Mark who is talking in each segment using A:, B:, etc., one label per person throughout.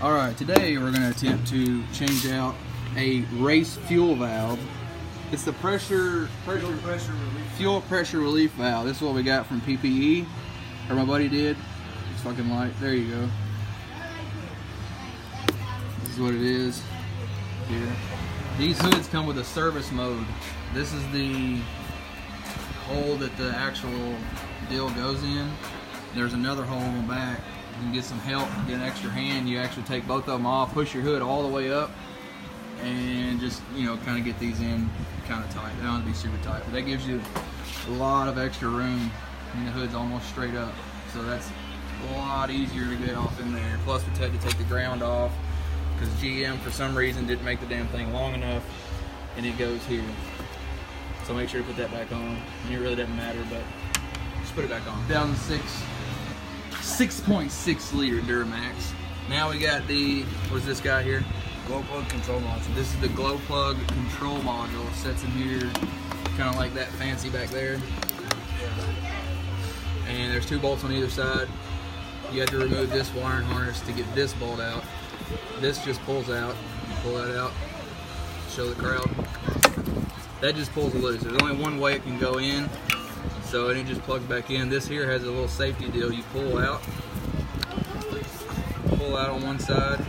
A: Alright, today we're going to attempt to change out a race fuel valve. It's the fuel pressure relief valve. This is what we got from PPE, or my buddy did. It's fucking light. There you go. This is what it is here. These hoods come with a service mode. This is the hole that the actual deal goes in. There's another hole in the back. You can get some help, get an extra hand. You actually take both of them off, push your hood all the way up, and just, you know, kind of get these in kind of tight. They don't have to be super tight, but that gives you a lot of extra room. And the hood's almost straight up, so that's a lot easier to get off in there. Plus, we had to take the ground off because GM for some reason didn't make the damn thing long enough, and it goes here. So make sure to put that back on. It really doesn't matter, but just put it back on. Down to 6.6 liter DirtyMax. Now we got the, what's this guy here?
B: Glow plug control module.
A: This is the glow plug control module. It sets in here, kind of like that fancy back there. And there's 2 bolts on either side. You have to remove this wiring harness to get this bolt out. This just pulls out. You pull that out. Show the crowd. That just pulls it loose. There's only one way it can go in, so it just plugs back in. This here has a little safety deal. You pull out on one side,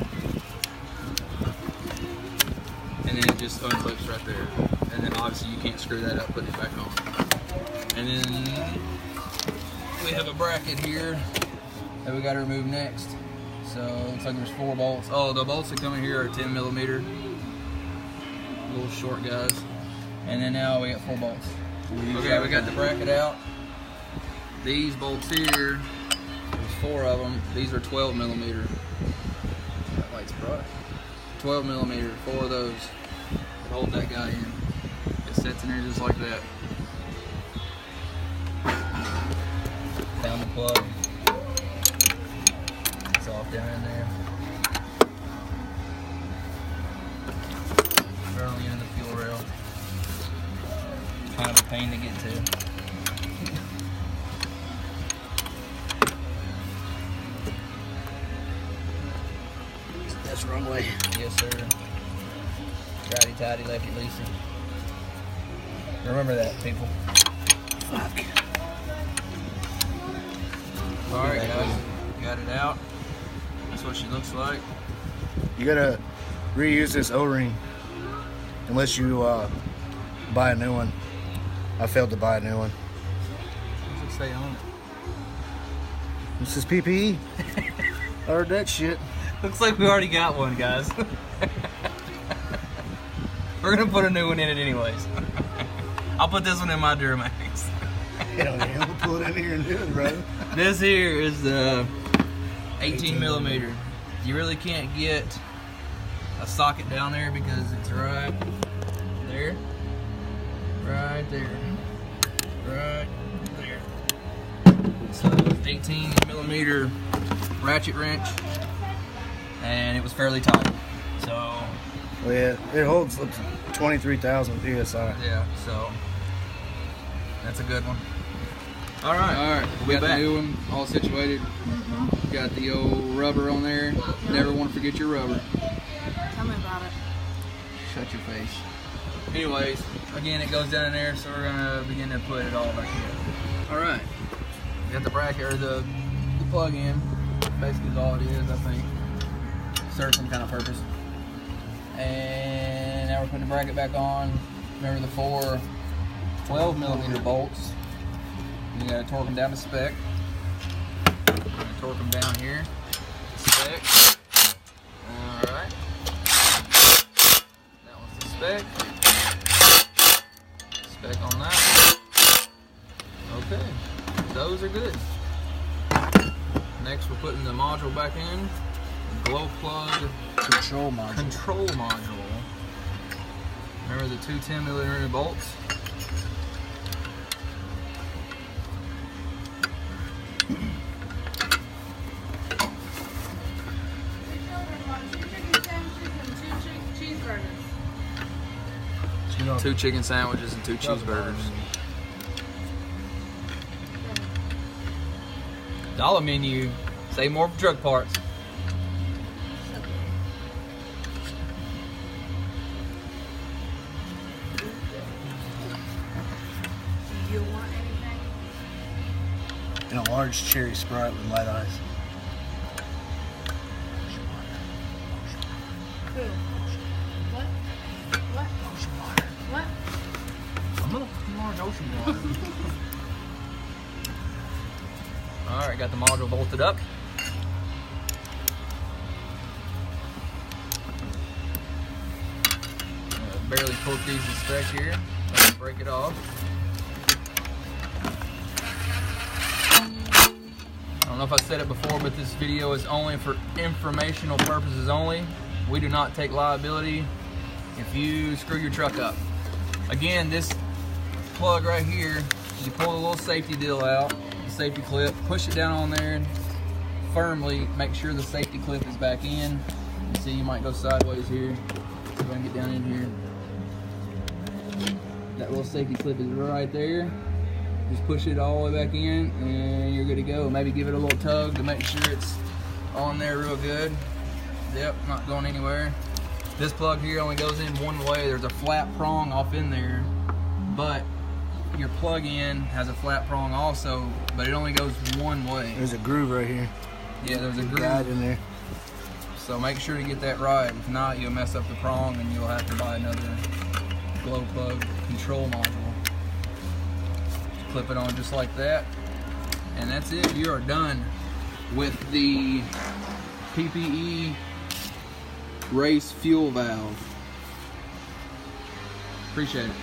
A: and then it just unclips right there. And then obviously you can't screw that up, putting it back on. And then we have a bracket here that we got to remove next. So it looks like there's 4 bolts. Oh, the bolts that come in here are 10 millimeter, little short guys. And then now we got 4 bolts. Okay, we got the bracket out. These bolts here, there's 4 of them. These are 12 millimeter. That light's bright. 12 millimeter, 4 of those. Hold that guy in. It sets in there just like that. Down the plug. It's off down in there. Right on the end of the fuel rail. Kind of a pain to get to.
B: That's runway.
A: Yes, sir. Righty tighty, lefty loosey. Remember that, people.
B: Fuck.
A: Alright, guys. Got it out. That's what she looks like.
B: You gotta reuse this O-ring unless you buy a new one. I failed to buy a new one.
A: What does it say on it?
B: This is PPE. I heard that shit.
A: Looks like we already got one, guys. We're gonna put a new one in it anyways. I'll put this one in my DirtyMax.
B: Hell yeah, we'll pull it in here and do it, bro.
A: This here is the 18 millimeter. You really can't get a socket down there because it's right there. Right there. Right there. So it's 18 millimeter ratchet wrench, and it was fairly tight. So
B: Well, yeah, it holds up to 23,000 PSI.
A: yeah, so that's a good one. All right, we got the new one all situated. Got the old rubber on there. Never want to forget your rubber.
C: Tell me about it.
A: Shut your face. Anyways, again, it goes down in there, so we're gonna begin to put it all back together. All right, we got the bracket or the plug in. Basically, is all it is, I think. Serves some kind of purpose. And now we're putting the bracket back on. Remember the 4 12 millimeter bolts. You gotta torque them down to spec. I'm gonna torque them down here to spec. All right. That one's the spec. Spec on that. Okay, those are good. Next, we're putting the module back in. Glow plug
B: Control module.
A: control module. Remember the 2 10 millimeter bolts?
C: Cheeseburgers.
A: 2 chicken sandwiches and 2 cheeseburgers. Dollar menu. Say more for truck parts.
B: and a large cherry Sprite with light ice.
C: Who? What? What? What?
A: I'm gonna put large ocean water. Alright, got the module bolted up. Barely poke these in spec here. Let's break it off. I don't know if I said it before, but this video is only for informational purposes only. We do not take liability if you screw your truck up. Again, this plug right here, you pull the little safety deal out, the safety clip, push it down on there firmly, make sure the safety clip is back in. You see, you might go sideways here. We're gonna get down in here. That little safety clip is right there. Just push it all the way back in and you're good to go. Maybe give it a little tug to make sure it's on there real good. Yep, not going anywhere. This plug here only goes in one way. There's a flat prong off in there, but your plug-in has a flat prong also, but it only goes one way.
B: There's a groove right here.
A: Yeah, there's a
B: Guide
A: groove
B: in there.
A: So make sure to get that right. If not, you'll mess up the prong and you'll have to buy another glow plug control module. Clip it on just like that, and that's it. You are done with the PPE race fuel valve. Appreciate it.